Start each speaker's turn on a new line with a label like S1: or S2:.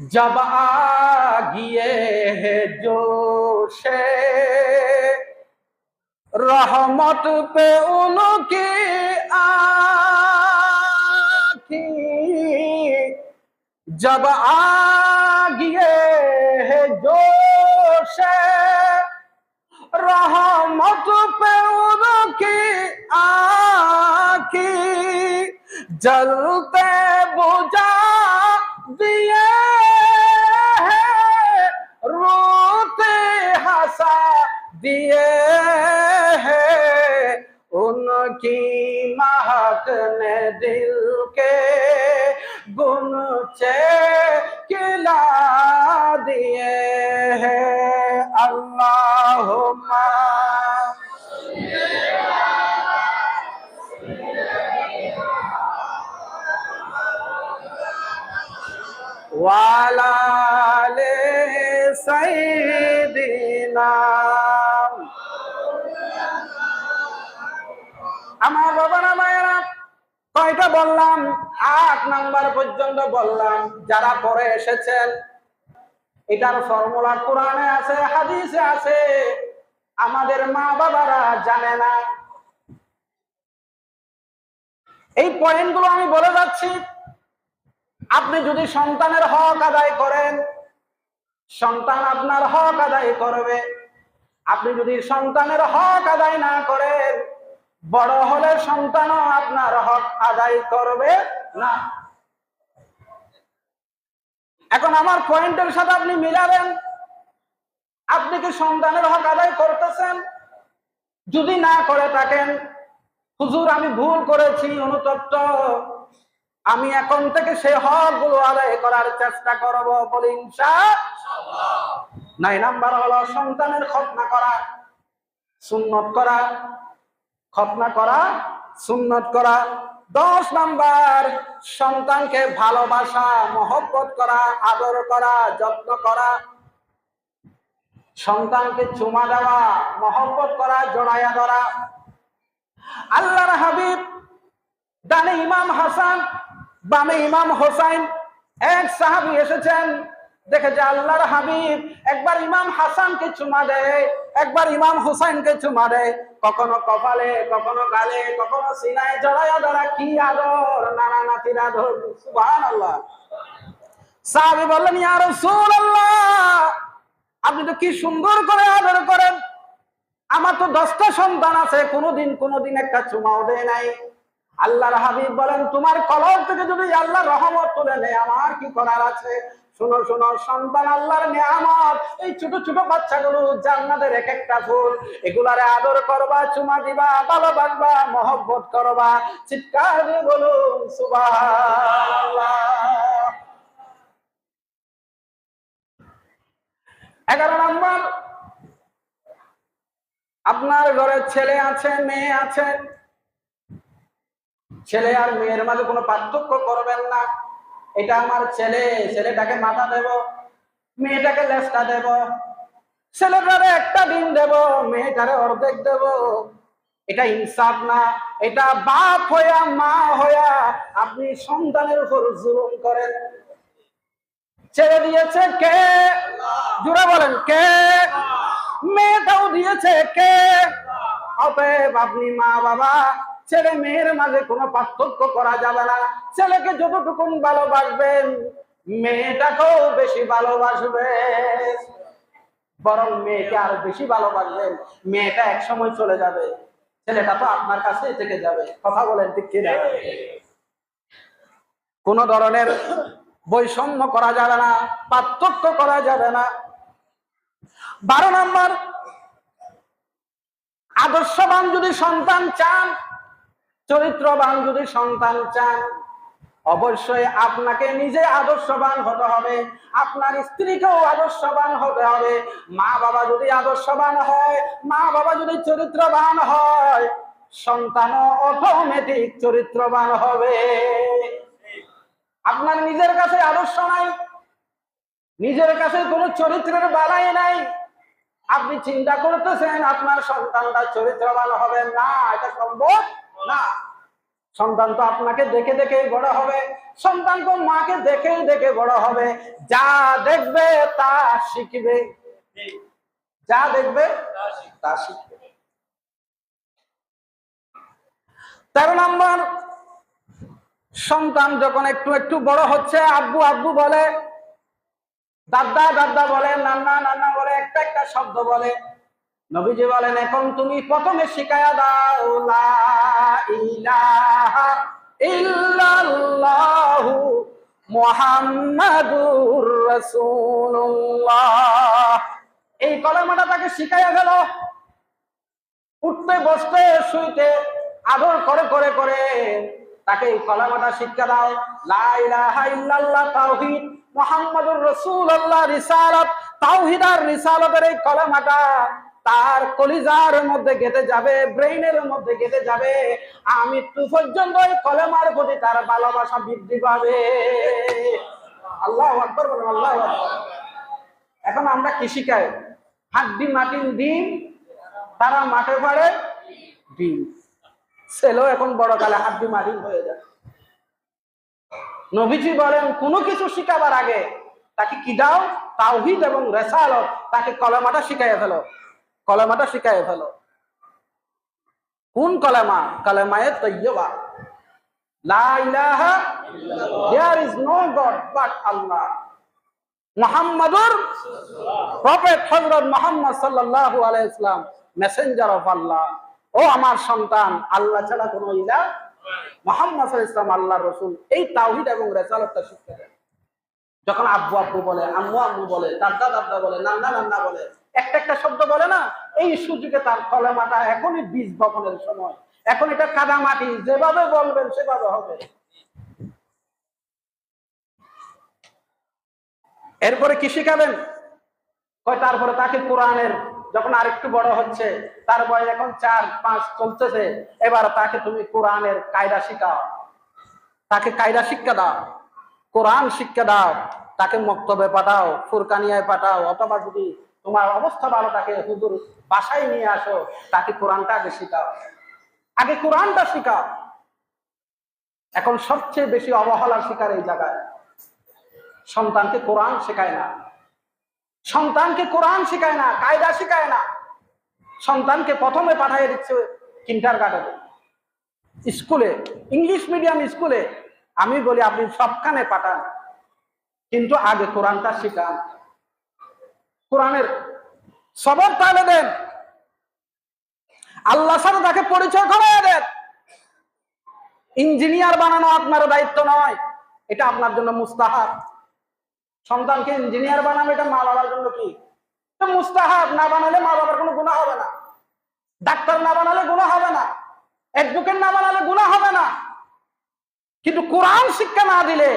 S1: जब आगिए है जोशे रहमत पे उनकी आँखी, जब आगिए है जोशे रहमत पे उनकी आँखी, जलते बुझा दिए हैं, रोते हंसा दिए हैं, उनकी महक ने दिल के गुनचे खिला दिए हैं। अल्लाहुम्मा वाला ले सैयदिना। আমার বাবারা মায়েরা, কয়টা বললাম? 8 নাম্বার পর্যন্ত বললাম। যারা পড়ে এসেছেন, এটার ফর্মুলা কোরআনে আছে, হাদিসে আছে, আমাদের মা বাবারা জানে না। এই পয়েন্টগুলো আমি বলে যাচ্ছি। আপনি যদি সন্তানের হক আদায় করেন, সন্তান আপনার হক আদায় করবে। আপনি যদি সন্তানের হক আদায় না করেন, বড় হলে সন্তানও আপনার হক আদায় করবে না। এখন আমার পয়েন্টের সাথে আপনি মিলাবেন। আপনি কি সন্তানের হক আদায় করতেছেন? যদি না করে থাকেন, হুজুর আমি ভুল করেছি, অনুতপ্ত, আমি এখন থেকে সেই হক গুলো আদায় করার চেষ্টা করব, বলি ইনশাআল্লাহ। 9 নাম্বার হলো সন্তানের খতনা করা, সুন্নত করা, খতনা করা, সুন্নত করা। 10 নাম্বার সন্তানকে ভালোবাসা, মহব্বত করা, আদর করা, যত্ন করা, সন্তানকে চুমা দেওয়া, মহব্বত করা, জড়াইয়া ধরা। আল্লাহর হাবিব, ডানে ইমাম হাসান, বামে ইমাম হোসাইন। এক সাহাবী এসেছেন, দেখে যে আল্লাহর হাবিব একবার ইমাম হাসানকে চুমা দেয়, একবার ইমাম হোসাইনকে চুমা দেয়, কখনো কপালে, কখনো গালে, কখনো সিনায় জড়াইয়া ধরা। কি আদর, নানা নাতির আদর, সুবহানাল্লাহ। সাহাবী বললেন, ইয়া রাসূলুল্লাহ, আপনি তো কি সুন্দর করে আদর করেন, আমার তো 10টা সন্তান আছে, কোনোদিন একটা চুমাও দেয় নাই। আল্লাহর হাবিব বলেন, তোমার কলব থেকে যদি আল্লাহ রহমত তুলে নেয়, আমার কি করার আছে? শোনো শোনো, সন্তান আল্লাহর নিয়ামত। এই ছোট ছোট বাচ্চাগুলো জান্নাতের এক একটা ফুল। এগুলারে আদর করবা, চুমা দিবা, ভালোবাসবা, মহব্বত করবা। চিৎকার দিয়ে বলুন সুবহানাল্লাহ। 11 নাম্বার, আপনার ঘরে ছেলে আছে, মেয়ে আছে, ছেলে আর মেয়ের মাঝে কোনো পার্থক্য করবেন না। এটা আমার ছেলে, ছেলেটাকে মাথা দেব, মেয়েটাকে লেজটা দেব, ছেলেটারে একটা ডিম দেব, মেয়েটারে অর্ধেক দেব। এটা ইনসাফ না। এটা বাপ হইয়া, মা হইয়া আপনি সন্তানের উপর জুলুম করেন। ছেড়ে দিয়েছে কে? জোরে বলেন কে? মেয়েটাও দিয়েছে কে? অতএব আপনি মা বাবা, ছেলে মেয়ের মাঝে কোনো পার্থক্য করা যাবে না। ছেলেকে যতটুকু ভালোবাসবেন, মেয়েটাকেও বেশি ভালোবাসবেন, বরং মেয়েকে আরো বেশি ভালোবাসবেন। মেয়েটা এক সময় চলে যাবে, ছেলেটা তো আপনার কাছে থেকে যাবে। কথা বলেন ঠিক কিনা? কোন ধরনের বৈষম্য করা যাবে না, পার্থক্য করা যাবে না। 12 নাম্বার, আদর্শবান যদি সন্তান চান, চরিত্রবান যদি সন্তান চান, অবশ্যই আপনাকে নিজে আদর্শবান হতে হবে, আপনার স্ত্রীকেও আদর্শবান হতে হবে। মা বাবা যদি আদর্শবান হয়, মা বাবা যদি চরিত্রবান হয়, সন্তানও অটোমেটিক চরিত্রবান হবে। আপনার নিজের কাছে আদর্শ নাই, নিজের কাছে কোনো চরিত্রের বালাই নাই, আপনি চিন্তা করতেছেন আপনার সন্তানটা চরিত্রবান হবে না, এটা সম্ভব না। সন্তান তো আপনাকে দেখে দেখেই বড় হবে, সন্তানকে মাকে দেখে দেখে বড় হবে, যা দেখবে তা শিখবে, যা দেখবে তা শিখবে। 13 নম্বর, সন্তান যখন একটু একটু বড় হচ্ছে, আব্বু আব্বু বলে, দাদা দাদা বলে, নান্না নান্না বলে, একটা একটা শব্দ বলে। নবীজি বলেন, এখন তুমি প্রথমে শিখায়া দাও লা ইলাহা ইল্লাল্লাহু মুহাম্মাদুর রাসূলুল্লাহ। এই কলেমাটা তাকে শিখাইয়া গেল। উঠতে বসতে শুইতে আদর করে করে করে তাকে এই কলেমাটা শিক্ষা দাও, লা ইলাহা ইল্লাল্লাহ তাওহীদ, মুহাম্মাদুর রাসূলুল্লাহ রিসালাত। তাওহীদ আর রিসালাতের এই কলেমাটা তার কলিজার মধ্যে গেঁথে যাবে, ব্রেইনের মধ্যে গেঁথে যাবে। মৃত্যু পর্যন্ত এই কলেমার প্রতি তার ভালোবাসা বৃদ্ধি পাবে। আল্লাহু আকবার বলেন, আল্লাহু আকবার। এখন আমরা কি শিখাই? হাড্ডি মাটির ডিম, তারা মাঠে পাড়ে ডিম। ছেলেও এখন বড় কালে হাড্ডি মাটির হয়ে যায়। নবীজি বলেন, কোনো কিছু শিখাবার আগে তাকে কি দাও? তাওহীদ এবং রিসালাত। তাকে কলেমাটা শিখাইয়া ফেলো, কলেমাটা শিখাইয়া ফেলো। কোন কলেমা? কলেমায়ে তাইয়্যিবা, লা ইলাহা ইল্লাল্লাহ, there is no god but Allah, মুহাম্মাদুর প্রফেট হযরত মুহাম্মদ সাল্লাল্লাহু আলাইহি ওয়াসাল্লাম, মেসেঞ্জার অফ আল্লাহ। ও আমার সন্তান, আল্লাহ ছাড়া কোনো ইলাহ, মুহাম্মদ সাল্লাল্লাহু আলাইহি ওয়াসাল্লাম আল্লাহর রাসূল। এই তাওহীদ এবং রিসালাতটা শিখতে দেন। যখন আব্বু আব্বু বলে, আম্মু আম্মু বলে, দাদা দাদা বলে, নান্না নান্না বলে, একটা একটা শব্দ বলে না, এই সুযোগে তার কলেমাটা এখনই বীজ বপনের সময়। এখন এটা কাদা মাটি, যেভাবে বলবেন সেভাবে হবে। এরপরে কি শিখাবেন? তারপরে তাকে কোরআনের, যখন আরেকটু বড় হচ্ছে, তার বয়স এখন 4-5 চলতেছে, এবার তাকে তুমি কোরআনের কায়দা শিখাও, তাকে কায়দা শিক্ষা দাও, কোরআন শিক্ষা দাও, তাকে মক্তবে পাঠাও, ফুরকানিয়ায় পাঠাও, অথবা যদি তোমার অবস্থা ভালো থাকে হুজুর বাসায় নিয়ে আসো, তাকে কোরআনটা আগে শিখাও, আগে কোরআনটা শিখাও। এখন সবচেয়ে বেশি অবহেলার শিকার এই জায়গায়, সন্তানকে কোরআন শেখায় না, সন্তানকে কোরআন শেখায় না, কায়দা শেখায় না। সন্তানকে প্রথমে পাঠিয়ে দিচ্ছে কিন্ডারগার্টেনে, স্কুলে, ইংলিশ মিডিয়াম স্কুলে। আমি বলি আপনি সবখানে পাঠান, কিন্তু আগে কোরআনটা শিখান, কোরআনের সবক তাহলে দেন, আল্লাহর সাথে তাকে পরিচয় করায় দেন। ইঞ্জিনিয়ার বানানো আপনার দায়িত্ব নয়, এটা আপনার জন্য মুস্তাহাব। সন্তানকে ইঞ্জিনিয়ার বানানো এটা মা বাবার জন্য কি মুস্তাহাব। না বানালে মা বাবার কোনো গুনাহ হবে না, ডাক্তার না বানালে গুনাহ হবে না, অ্যাডভোকেট না বানালে গুনাহ হবে না। কিন্তু কোরআন শিক্ষা না দিলে